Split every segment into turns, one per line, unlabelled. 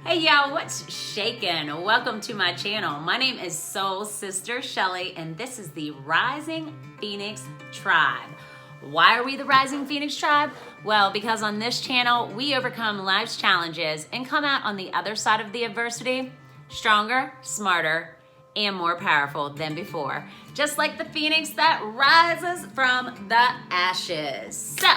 Hey y'all, what's shaking? Welcome to my channel. My name is Soul Sister Shelly and this is the Rising Phoenix Tribe. Why are we the Rising Phoenix Tribe? Well, because on this channel, we overcome life's challenges and come out on the other side of the adversity stronger, smarter, and more powerful than before. Just like the phoenix that rises from the ashes. So,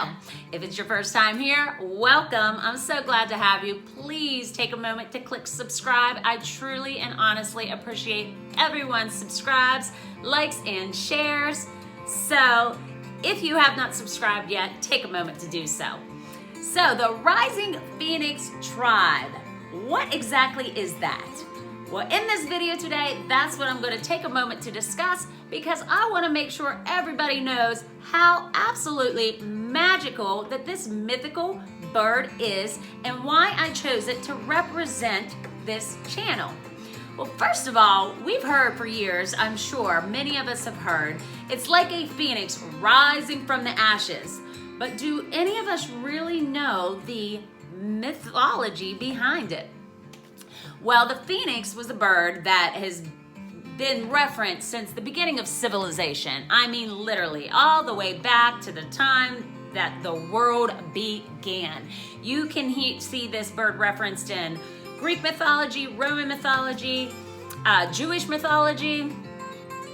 if it's your first time here, welcome. I'm so glad to have you. Please take a moment to click subscribe. I truly and honestly appreciate everyone subscribes, likes, and shares. So, if you have not subscribed yet, take a moment to do so. So, the Rising Phoenix Tribe. What exactly is that? Well, in this video today, that's what I'm going to take a moment to discuss because I want to make sure everybody knows how absolutely magical that this mythical bird is and why I chose it to represent this channel. Well, first of all, we've heard for years, I'm sure many of us have heard, it's like a phoenix rising from the ashes. But do any of us really know the mythology behind it? Well, the phoenix was a bird that has been referenced since the beginning of civilization. I mean, literally, all the way back to the time that the world began. You can see this bird referenced in Greek mythology, Roman mythology, Jewish mythology,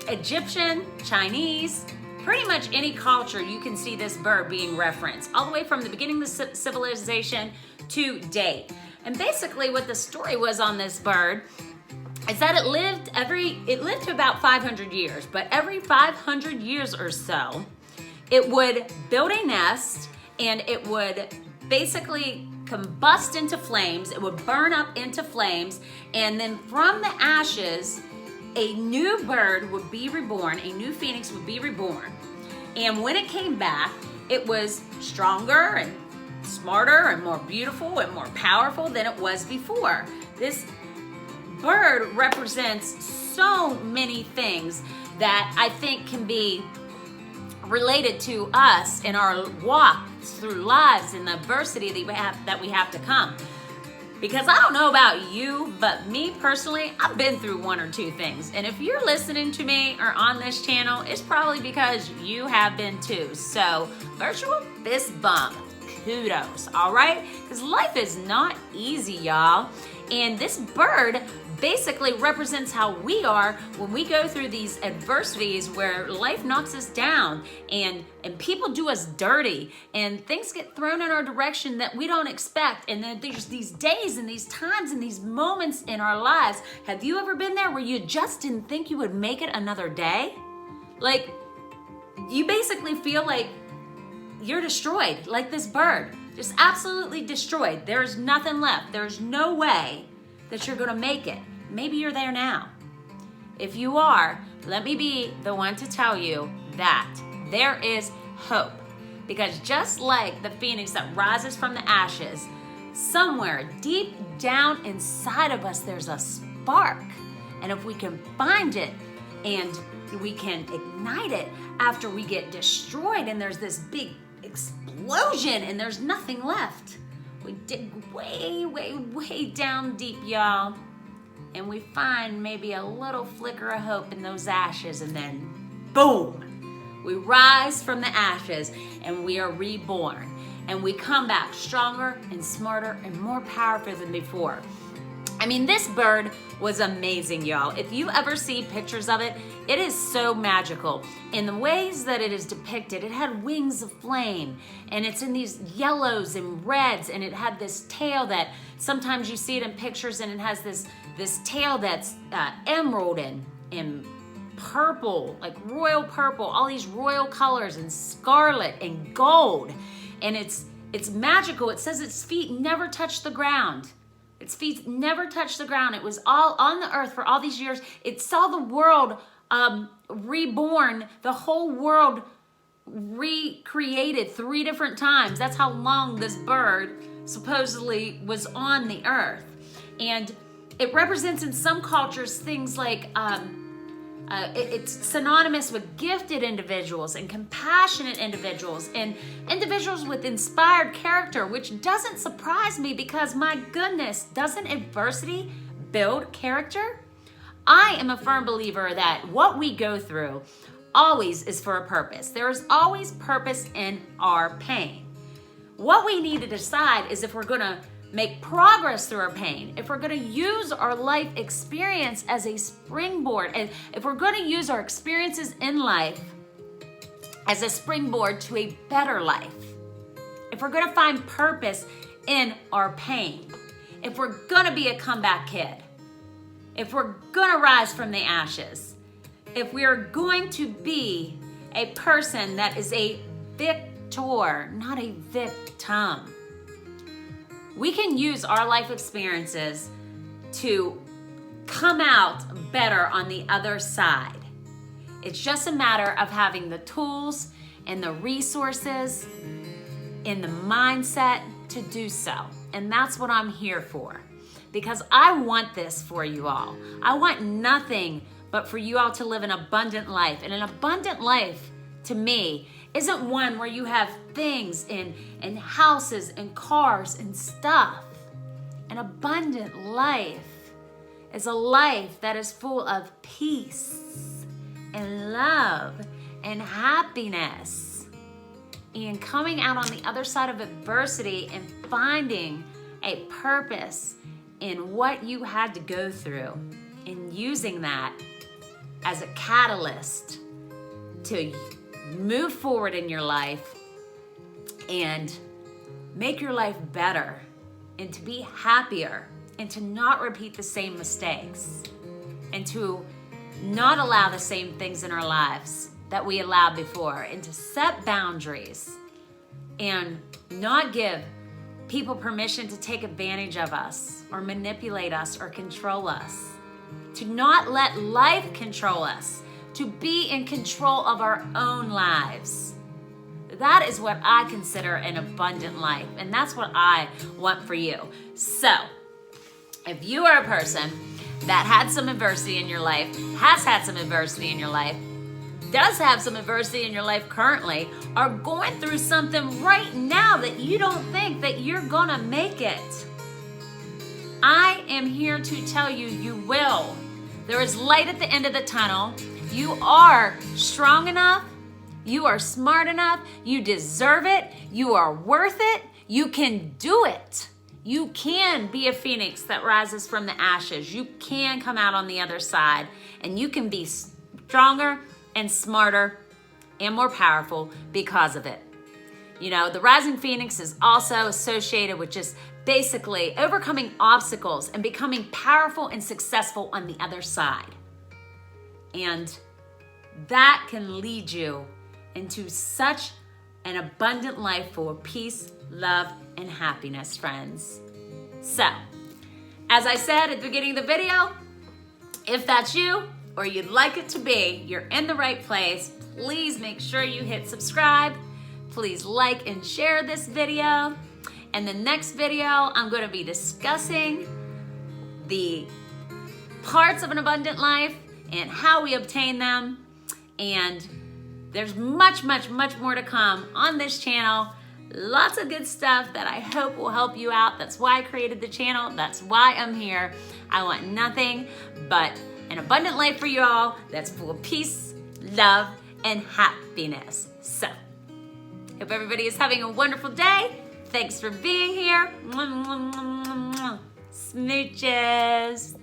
Egyptian, Chinese, pretty much any culture you can see this bird being referenced, all the way from the beginning of civilization to date. And basically what the story was on this bird is that it lived to about 500 years, but every 500 years or so, it would build a nest and it would basically combust into flames. It would burn up into flames. And then from the ashes, a new bird would be reborn, a new phoenix would be reborn. And when it came back, it was stronger and smarter and more beautiful and more powerful than it was before. This bird represents so many things that I think can be related to us in our walk through lives and the adversity that we have to come. Because I don't know about you, but me personally, I've been through one or two things. And if you're listening to me or on this channel, it's probably because you have been too. So, virtual fist bump. Kudos, all right? Because life is not easy, y'all. And this bird basically represents how we are when we go through these adversities where life knocks us down and people do us dirty and things get thrown in our direction that we don't expect. And then there's these days and these times and these moments in our lives. Have you ever been there where you just didn't think you would make it another day? Like, you basically feel like you're destroyed, like this bird, just absolutely destroyed. There's nothing left. There's no way that you're gonna make it. Maybe you're there now. If you are, let me be the one to tell you that there is hope. Because just like the phoenix that rises from the ashes, somewhere deep down inside of us, there's a spark. And if we can find it and we can ignite it after we get destroyed and there's this big explosion and there's nothing left. We dig way, way, way down deep, y'all, and we find maybe a little flicker of hope in those ashes, and then boom, we rise from the ashes and we are reborn and we come back stronger and smarter and more powerful than before. I mean, this bird was amazing, y'all. If you ever see pictures of it, it is so magical. In the ways that it is depicted, it had wings of flame, and it's in these yellows and reds, and it had this tail that sometimes you see it in pictures, and it has this tail that's emerald and purple, like royal purple, all these royal colors, and scarlet and gold. And it's magical. It says its feet never touch the ground. Its feet never touched the ground. It was all on the earth for all these years. It saw the world reborn, the whole world recreated 3 different times. That's how long this bird supposedly was on the earth. And it represents in some cultures things like It's synonymous with gifted individuals and compassionate individuals and individuals with inspired character, which doesn't surprise me because, my goodness, doesn't adversity build character? I am a firm believer that what we go through always is for a purpose. There is always purpose in our pain. What we need to decide is if we're going to make progress through our pain, if we're going to use our life experience as a springboard, and if we're going to use our experiences in life as a springboard to a better life, if we're going to find purpose in our pain, if we're going to be a comeback kid, if we're going to rise from the ashes, if we're going to be a person that is a victor, not a victim, we can use our life experiences to come out better on the other side. It's just a matter of having the tools and the resources and the mindset to do so. And that's what I'm here for, because I want this for you all. I want nothing but for you all to live an abundant life. And an abundant life, to me, isn't one where you have things and houses and cars and stuff. An abundant life is a life that is full of peace and love and happiness, and coming out on the other side of adversity and finding a purpose in what you had to go through and using that as a catalyst to move forward in your life and make your life better and to be happier and to not repeat the same mistakes and to not allow the same things in our lives that we allowed before, and to set boundaries and not give people permission to take advantage of us or manipulate us or control us, to not let life control us, to be in control of our own lives. That is what I consider an abundant life, and that's what I want for you. So, if you are a person that had some adversity in your life, has had some adversity in your life, does have some adversity in your life currently, are going through something right now that you don't think that you're gonna make it, I am here to tell you, you will. There is light at the end of the tunnel. You are strong enough. You are smart enough. You deserve it. You are worth it. You can do it. You can be a phoenix that rises from the ashes. You can come out on the other side, and you can be stronger and smarter and more powerful because of it. You know, the rising phoenix is also associated with just basically overcoming obstacles and becoming powerful and successful on the other side. And that can lead you into such an abundant life full of peace, love, and happiness, friends. So, as I said at the beginning of the video, if that's you or you'd like it to be, you're in the right place. Please make sure you hit subscribe. Please like and share this video. In the next video, I'm going to be discussing the parts of an abundant life and how we obtain them. And there's much, much, much more to come on this channel. Lots of good stuff that I hope will help you out. That's why I created the channel. That's why I'm here. I want nothing but an abundant life for you all that's full of peace, love, and happiness. So, hope everybody is having a wonderful day. Thanks for being here. Smooches.